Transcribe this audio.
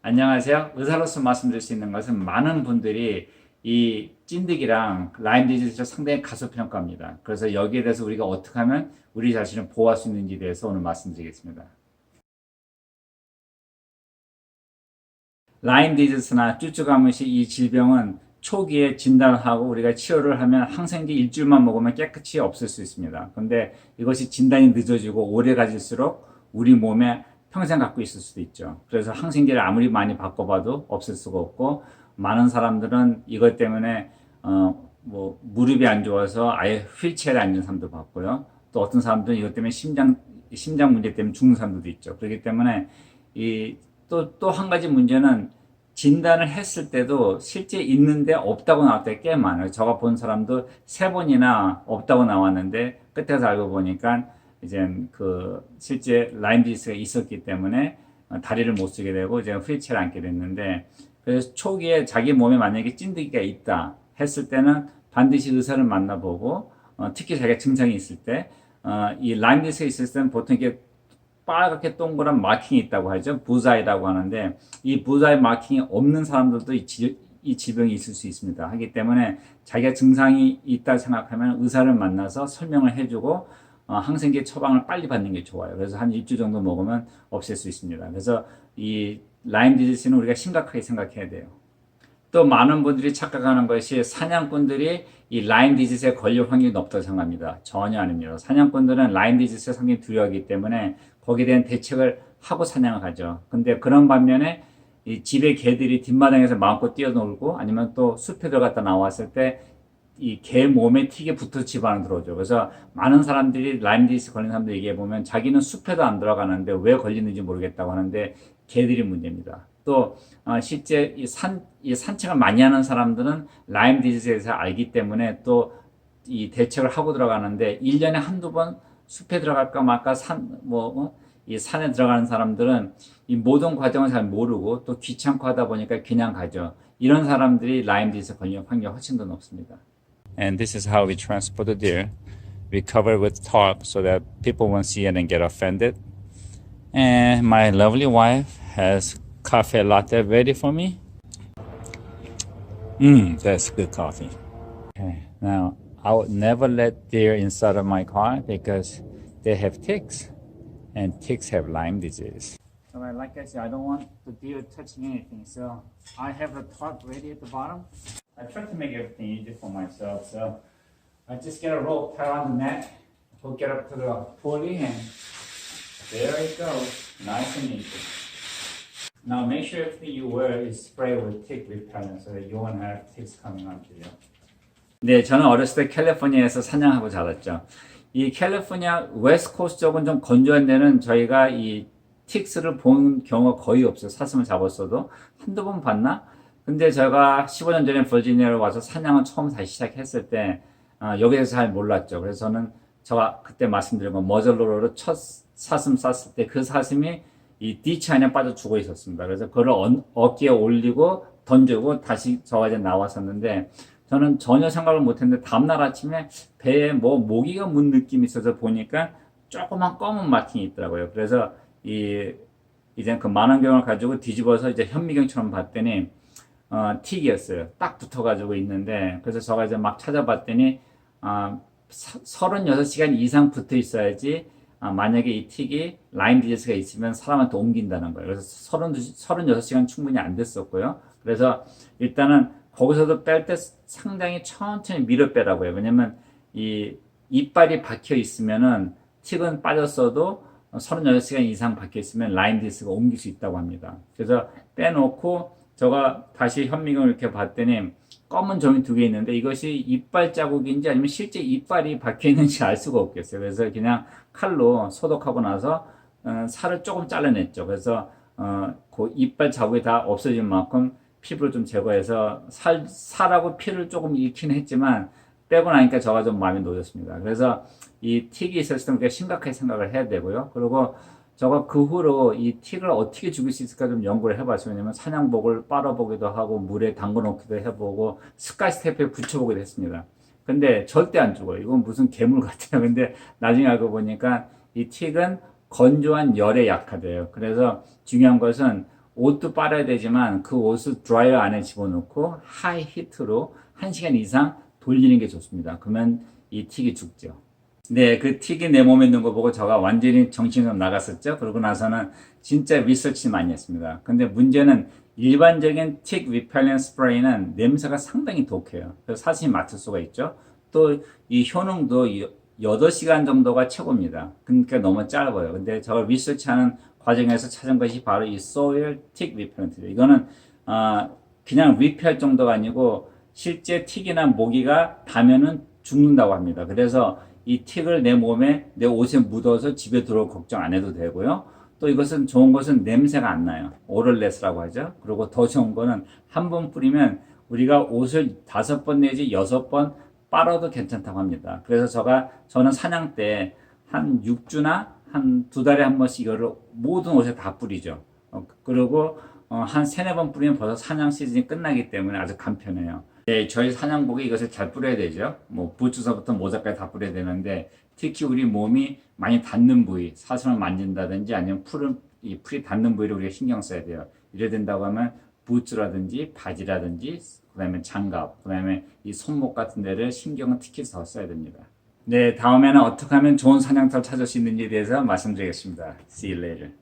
안녕하세요. 의사로서 말씀드릴 수 있는 것은 많은 분들이 이 찐득이랑 라임 디지즈를 상당히 가소평가합니다. 그래서 여기에 대해서 우리가 어떻게 하면 우리 자신을 보호할 수 있는지에 대해서 오늘 말씀드리겠습니다. 라임 디지즈나 쭈쭈가무시 이 질병은 초기에 진단하고 우리가 치료를 하면 항생제 일주일만 먹으면 깨끗이 없을 수 있습니다. 근데 이것이 진단이 늦어지고 오래 가질수록 우리 몸에 평생 갖고 있을 수도 있죠. 그래서 항생제를 아무리 많이 바꿔봐도 없을 수가 없고, 많은 사람들은 이것 때문에 무릎이 안 좋아서 아예 휠체어에 앉는 사람도 봤고요. 또 어떤 사람들은 이것 때문에 심장 문제 때문에 죽는 사람들도 있죠. 그렇기 때문에 또 한 가지 문제는 진단을 했을 때도 실제 있는데 없다고 나왔을 때 꽤 많아요. 제가 본 사람도 3번이나 없다고 나왔는데 끝에 가서 알고 보니까 이제 실제 라임 디지스가 있었기 때문에 다리를 못 쓰게 되고 이제 휠체어를 앉게 됐는데, 그래서 초기에 자기 몸에 만약에 찐득이가 있다 했을 때는 반드시 의사를 만나보고, 특히 자기가 증상이 있을 때, 이 라임 디지스가 있을 때는 보통 이게 빨갛게 동그란 마킹이 있다고 하죠. 부자이라고 하는데, 이 부자의 마킹이 없는 사람들도 이 질병이 있을 수 있습니다. 하기 때문에 자기가 증상이 있다 생각하면 의사를 만나서 설명을 해주고 항생제 처방을 빨리 받는 게 좋아요. 그래서 한 일주 정도 먹으면 없앨 수 있습니다. 그래서 이 라임 디지스는 우리가 심각하게 생각해야 돼요. 또 많은 분들이 착각하는 것이 사냥꾼들이 이 라임 디지스에 걸릴 확률이 높다고 생각합니다. 전혀 아닙니다. 사냥꾼들은 라임 디지스에 상당히 두려워하기 때문에 거기에 대한 대책을 하고 사냥을 가죠. 근데 그런 반면에 이 집에 개들이 뒷마당에서 마음껏 뛰어놀고 아니면 또 숲에 들어갔다 나왔을 때 이 개 몸에 틱에 붙어서 집 안으로 들어오죠. 그래서 많은 사람들이 라임 디지스 걸린 사람들 얘기해 보면 자기는 숲에도 안 들어가는데 왜 걸리는지 모르겠다고 하는데 개들이 문제입니다. 또 실제 이 산책을 많이 하는 사람들은 라임 디지스에 대해서 알기 때문에 또 이 대책을 하고 들어가는데, 1년에 한두 번 숲에 들어갈까 말까 이 산에 들어가는 사람들은 이 모든 과정을 잘 모르고 또 귀찮고 하다 보니까 그냥 가죠. 이런 사람들이 라임 디지스 걸릴 확률이 훨씬 더 높습니다. And this is how we transport the deer. We cover with tarp so that people won't see it and get offended. And my lovely wife has cafe latte ready for me. That's good coffee. Okay, now I would never let deer inside of my car because they have ticks, and ticks have Lyme disease. So like I said, I don't want the deer touching anything, so I have a tarp ready at the bottom. I try to make everything easy for myself, so I just get a rope, tie around the neck, hook it up to the pulley, and there it goes, nice and easy. Now make sure everything you wear is sprayed with tick repellent so that you won't have ticks coming onto you. 네, 저는 어렸을 때 캘리포니아에서 사냥하고 자랐죠. 이 캘리포니아 웨스트 코스트 쪽은 좀 건조한 데는 저희가 이 틱스를 본 경우가 거의 없어요. 사슴을 잡았어도 한두 번 봤나? 근데 제가 15년 전에 버지니아로 와서 사냥을 처음 다시 시작했을 때 여기에 대해서 잘 몰랐죠. 그래서 저는 제가 그때 말씀드린 건 머절로로 첫 사슴 쐈을 때 그 사슴이 이 디치 안에 빠져 죽어 있었습니다. 그래서 그걸 어깨에 올리고 던지고 다시 저가 이제 나왔었는데, 저는 전혀 생각을 못했는데 다음날 아침에 배에 모기가 문 느낌이 있어서 보니까 조그만 검은 마킹이 있더라고요. 그래서 이제 그 망원경을 가지고 뒤집어서 이제 현미경처럼 봤더니 틱이었어요. 딱 붙어가지고 있는데, 그래서 제가 이제 막 찾아봤더니 36시간 이상 붙어 있어야지 만약에 이 틱이 라임 디지스가 있으면 사람한테 옮긴다는 거예요. 그래서 36시간 충분히 안 됐었고요. 그래서 일단은 거기서도 뺄 때 상당히 천천히 밀어 빼라고 해요. 왜냐면 이 이빨이 박혀 있으면은 틱은 빠졌어도 36시간 이상 박혀 있으면 라임 디지스가 옮길 수 있다고 합니다. 그래서 빼놓고 제가 다시 현미경을 이렇게 봤더니 검은 점이 2개 있는데 이것이 이빨 자국인지 아니면 실제 이빨이 박혀 있는지 알 수가 없겠어요. 그래서 그냥 칼로 소독하고 나서 살을 조금 잘라냈죠. 그래서 그 이빨 자국이 다 없어진 만큼 피부를 좀 제거해서 살하고 피를 조금 잃긴 했지만 빼고 나니까 저가 좀 마음이 놓였습니다. 그래서 이 틱이 있었을 때 심각하게 생각을 해야 되고요. 그리고 저가 그 후로 이 틱을 어떻게 죽일 수 있을까 좀 연구를 해봤어요. 왜냐면 사냥복을 빨아보기도 하고 물에 담궈놓기도 해보고 스카이 스태프에 붙여보기도 했습니다. 근데 절대 안 죽어요. 이건 무슨 괴물 같아요. 근데 나중에 알고 보니까 이 틱은 건조한 열에 약하대요. 그래서 중요한 것은 옷도 빨아야 되지만 그 옷을 드라이어 안에 집어넣고 하이 히트로 1시간 이상 돌리는 게 좋습니다. 그러면 이 틱이 죽죠. 네, 그 틱이 내 몸에 있는 거 보고 제가 완전히 정신이 좀 나갔었죠. 그러고 나서는 진짜 리서치 많이 했습니다. 근데 문제는 일반적인 틱 리펠렌 스프레이는 냄새가 상당히 독해요. 그래서 사실 맡을 수가 있죠. 또 이 효능도 8시간 정도가 최고입니다. 그러니까 너무 짧아요. 근데 제가 리서치하는 과정에서 찾은 것이 바로 이 소일 틱 리펠런트죠. 이거는 그냥 리펠 정도가 아니고 실제 틱이나 모기가 닿으면은 죽는다고 합니다. 그래서 이 틱을 내 몸에 내 옷에 묻어서 집에 들어올 걱정 안 해도 되고요. 또 이것은 좋은 것은 냄새가 안 나요. 오럴레스라고 하죠. 그리고 더 좋은 거는 한 번 뿌리면 우리가 옷을 5번 내지 6번 빨아도 괜찮다고 합니다. 그래서 저는 사냥 때 한 6주나 한 2달에 한 번씩 이거를 모든 옷에 다 뿌리죠. 그리고 한 3-4번 뿌리면 벌써 사냥 시즌이 끝나기 때문에 아주 간편해요. 네, 저희 사냥복에 이것을 잘 뿌려야 되죠. 뭐 부츠서부터 모자까지 다 뿌려야 되는데 특히 우리 몸이 많이 닿는 부위, 사슴을 만진다든지 아니면 풀이 닿는 부위를 우리가 신경 써야 돼요. 이래야 된다고 하면 부츠라든지 바지라든지 그다음에 장갑, 그다음에 이 손목 같은 데를 신경을 특히 더 써야 됩니다. 네, 다음에는 어떻게 하면 좋은 사냥터를 찾을 수 있는지에 대해서 말씀드리겠습니다. See you later.